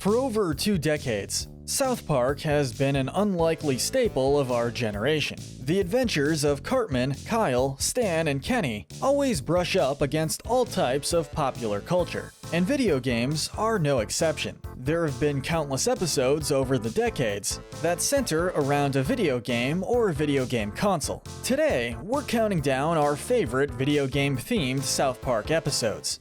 For over 2 decades, South Park has been an unlikely staple of our generation. The adventures of Cartman, Kyle, Stan, and Kenny always brush up against all types of popular culture, and video games are no exception. There have been countless episodes over the decades that center around a video game or video game console. Today, we're counting down our favorite video game-themed South Park episodes.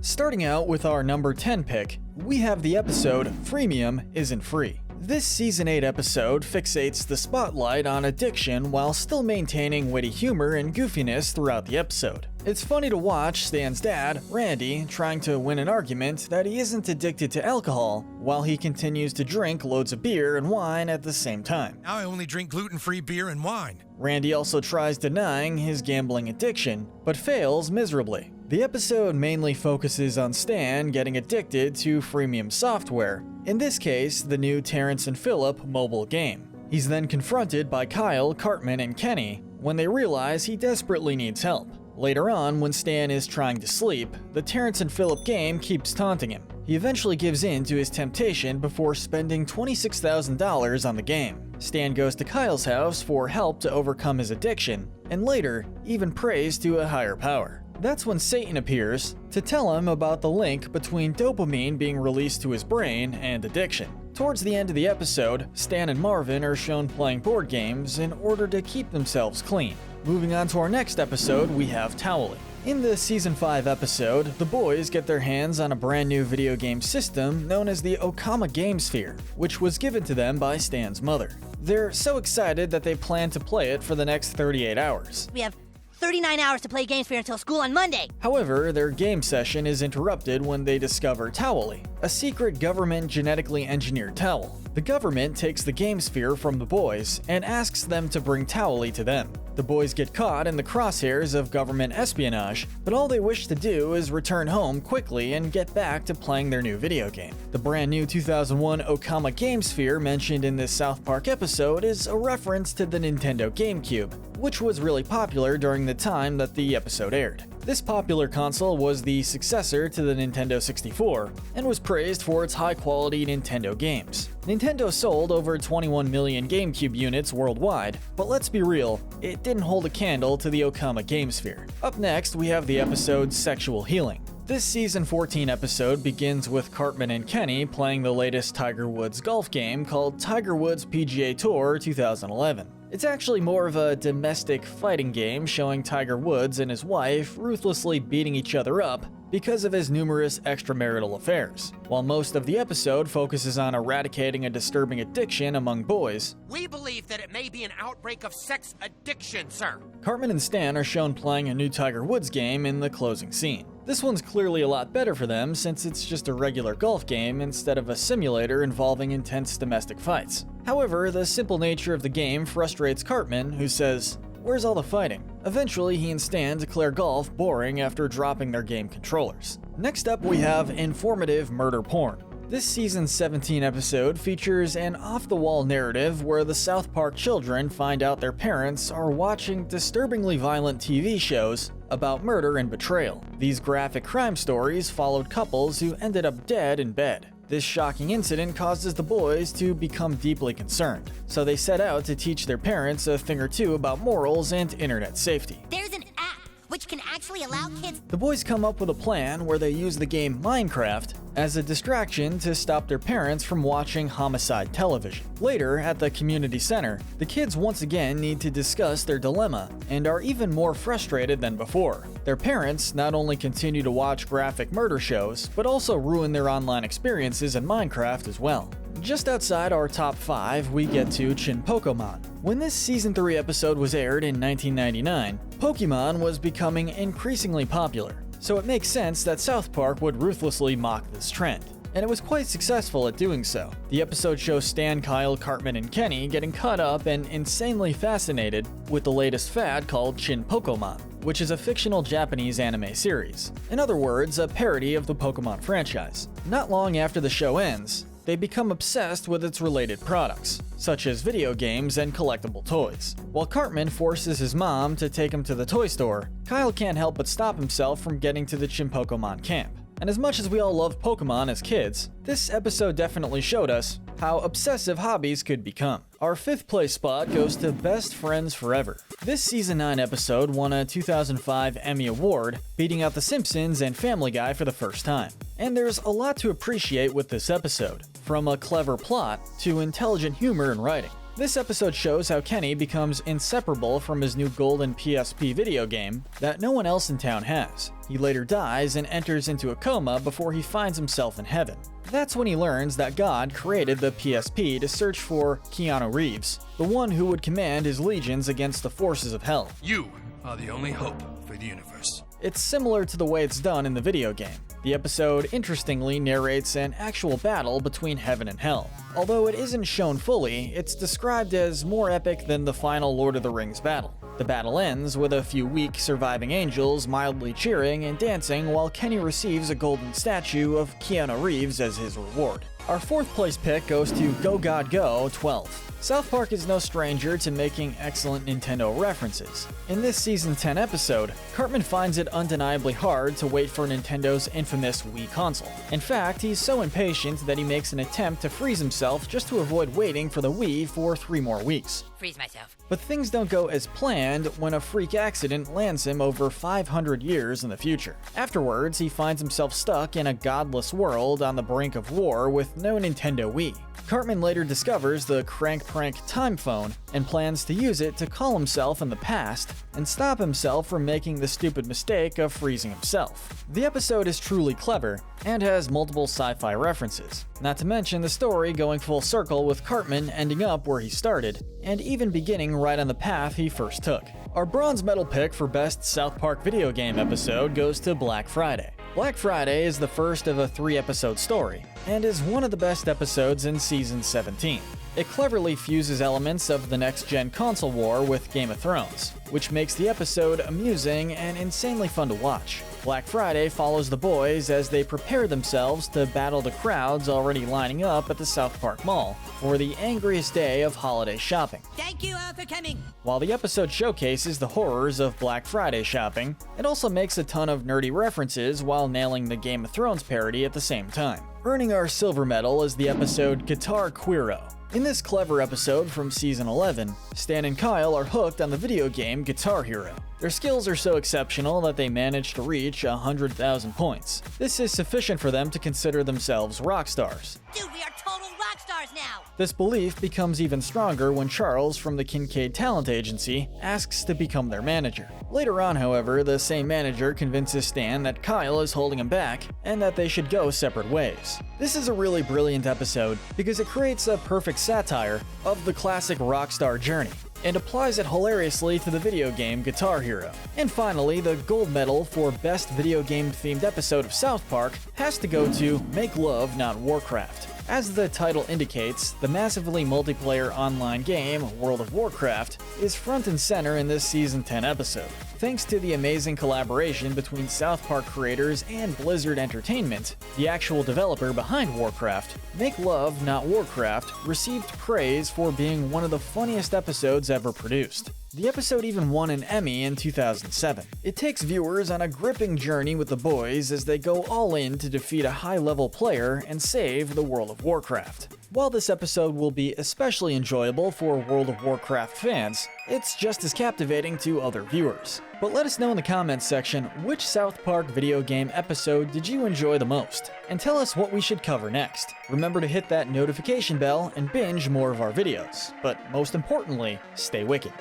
Starting out with our number 10 pick, we have the episode Freemium Isn't Free. This Season 8 episode fixates the spotlight on addiction while still maintaining witty humor and goofiness throughout the episode. It's funny to watch Stan's dad, Randy, trying to win an argument that he isn't addicted to alcohol while he continues to drink loads of beer and wine at the same time. Now I only drink gluten-free beer and wine. Randy also tries denying his gambling addiction, but fails miserably. The episode mainly focuses on Stan getting addicted to freemium software, in this case, the new Terrence and Phillip mobile game. He's then confronted by Kyle, Cartman, and Kenny when they realize he desperately needs help. Later on, when Stan is trying to sleep, the Terrence and Phillip game keeps taunting him. He eventually gives in to his temptation before spending $26,000 on the game. Stan goes to Kyle's house for help to overcome his addiction, and later, even prays to a higher power. That's when Satan appears to tell him about the link between dopamine being released to his brain and addiction. Towards the end of the episode, Stan and Marvin are shown playing board games in order to keep themselves clean. Moving on to our next episode, we have Towelie. In the Season 5 episode, the boys get their hands on a brand new video game system known as the Okama Game Sphere, which was given to them by Stan's mother. They're so excited that they plan to play it for the next 38 hours. We have 39 hours to play Game Sphere until school on Monday. However, their game session is interrupted when they discover Towelie, a secret government genetically engineered towel. The government takes the Game Sphere from the boys and asks them to bring Towelie to them. The boys get caught in the crosshairs of government espionage, but all they wish to do is return home quickly and get back to playing their new video game. The brand new 2001 Okama Game Sphere mentioned in this South Park episode is a reference to the Nintendo GameCube, which was really popular during the time that the episode aired. This popular console was the successor to the Nintendo 64 and was praised for its high-quality Nintendo games. Nintendo sold over 21 million GameCube units worldwide, but let's be real, it didn't hold a candle to the Okama Game Sphere. Up next, we have the episode Sexual Healing. This Season 14 episode begins with Cartman and Kenny playing the latest Tiger Woods golf game called Tiger Woods PGA Tour 2011. It's actually more of a domestic fighting game showing Tiger Woods and his wife ruthlessly beating each other up because of his numerous extramarital affairs. While most of the episode focuses on eradicating a disturbing addiction among boys, we believe that it may be an outbreak of sex addiction, sir. Cartman and Stan are shown playing a new Tiger Woods game in the closing scene. This one's clearly a lot better for them since it's just a regular golf game instead of a simulator involving intense domestic fights. However, the simple nature of the game frustrates Cartman, who says, "Where's all the fighting?" Eventually, he and Stan declare golf boring after dropping their game controllers. Next up, we have informative murder porn. This Season 17 episode features an off-the-wall narrative where the South Park children find out their parents are watching disturbingly violent TV shows about murder and betrayal. These graphic crime stories followed couples who ended up dead in bed. This shocking incident causes the boys to become deeply concerned, so they set out to teach their parents a thing or two about morals and internet safety. There's an app which can actually allow kids. The boys come up with a plan where they use the game Minecraft as a distraction to stop their parents from watching homicide television. Later, at the community center, the kids once again need to discuss their dilemma and are even more frustrated than before. Their parents not only continue to watch graphic murder shows, but also ruin their online experiences in Minecraft as well. Just outside our top 5, we get to Chinpokomon. When this Season 3 episode was aired in 1999, Pokemon was becoming increasingly popular, so it makes sense that South Park would ruthlessly mock this trend. And it was quite successful at doing so. The episode shows Stan, Kyle, Cartman, and Kenny getting caught up and insanely fascinated with the latest fad called Chinpokomon, which is a fictional Japanese anime series. In other words, a parody of the Pokemon franchise. Not long after the show ends, they become obsessed with its related products, such as video games and collectible toys. While Cartman forces his mom to take him to the toy store, Kyle can't help but stop himself from getting to the Chimpokemon camp. And as much as we all love Pokemon as kids, this episode definitely showed us how obsessive hobbies could become. Our 5th place spot goes to Best Friends Forever. This Season 9 episode won a 2005 Emmy Award, beating out The Simpsons and Family Guy for the first time. And there's a lot to appreciate with this episode, from a clever plot to intelligent humor and writing. This episode shows how Kenny becomes inseparable from his new golden PSP video game that no one else in town has. He later dies and enters into a coma before he finds himself in heaven. That's when he learns that God created the PSP to search for Keanu Reeves, the one who would command his legions against the forces of hell. You are the only hope for the universe. It's similar to the way it's done in the video game. The episode interestingly narrates an actual battle between heaven and hell. Although it isn't shown fully, it's described as more epic than the final Lord of the Rings battle. The battle ends with a few weak surviving angels mildly cheering and dancing while Kenny receives a golden statue of Keanu Reeves as his reward. Our 4th place pick goes to Go God Go 12. South Park is no stranger to making excellent Nintendo references. In this Season 10 episode, Cartman finds it undeniably hard to wait for Nintendo's infamous Wii console. In fact, he's so impatient that he makes an attempt to freeze himself just to avoid waiting for the Wii for 3 more weeks. Freeze myself. But things don't go as planned when a freak accident lands him over 500 years in the future. Afterwards, he finds himself stuck in a godless world on the brink of war with no Nintendo Wii. Cartman later discovers the Crank Prank time phone and plans to use it to call himself in the past and stop himself from making the stupid mistake of freezing himself. The episode is truly clever and has multiple sci-fi references, not to mention the story going full circle with Cartman ending up where he started and even beginning right on the path he first took. Our bronze medal pick for Best South Park Video Game Episode goes to Black Friday. Black Friday is the first of a 3-episode story, and is one of the best episodes in Season 17. It cleverly fuses elements of the next-gen console war with Game of Thrones, which makes the episode amusing and insanely fun to watch. Black Friday follows the boys as they prepare themselves to battle the crowds already lining up at the South Park Mall for the angriest day of holiday shopping. Thank you all for coming. While the episode showcases the horrors of Black Friday shopping, it also makes a ton of nerdy references while nailing the Game of Thrones parody at the same time. Earning our silver medal is the episode Guitar Queero. In this clever episode from Season 11, Stan and Kyle are hooked on the video game Guitar Hero. Their skills are so exceptional that they manage to reach 100,000 points. This is sufficient for them to consider themselves rock stars. Dude, we are total rock stars now. This belief becomes even stronger when Charles from the Kincaid Talent Agency asks to become their manager. Later on, however, the same manager convinces Stan that Kyle is holding him back and that they should go separate ways. This is a really brilliant episode because it creates a perfect satire of the classic rock star journey and applies it hilariously to the video game Guitar Hero. And finally, the gold medal for Best Video Game Themed Episode of South Park has to go to Make Love Not Warcraft. As the title indicates, the massively multiplayer online game, World of Warcraft, is front and center in this Season 10 episode. Thanks to the amazing collaboration between South Park creators and Blizzard Entertainment, the actual developer behind Warcraft, Make Love Not Warcraft received praise for being one of the funniest episodes ever produced. The episode even won an Emmy in 2007. It takes viewers on a gripping journey with the boys as they go all in to defeat a high-level player and save the World of Warcraft. While this episode will be especially enjoyable for World of Warcraft fans, it's just as captivating to other viewers. But let us know in the comments section which South Park video game episode did you enjoy the most, and tell us what we should cover next. Remember to hit that notification bell and binge more of our videos, but most importantly, stay wicked.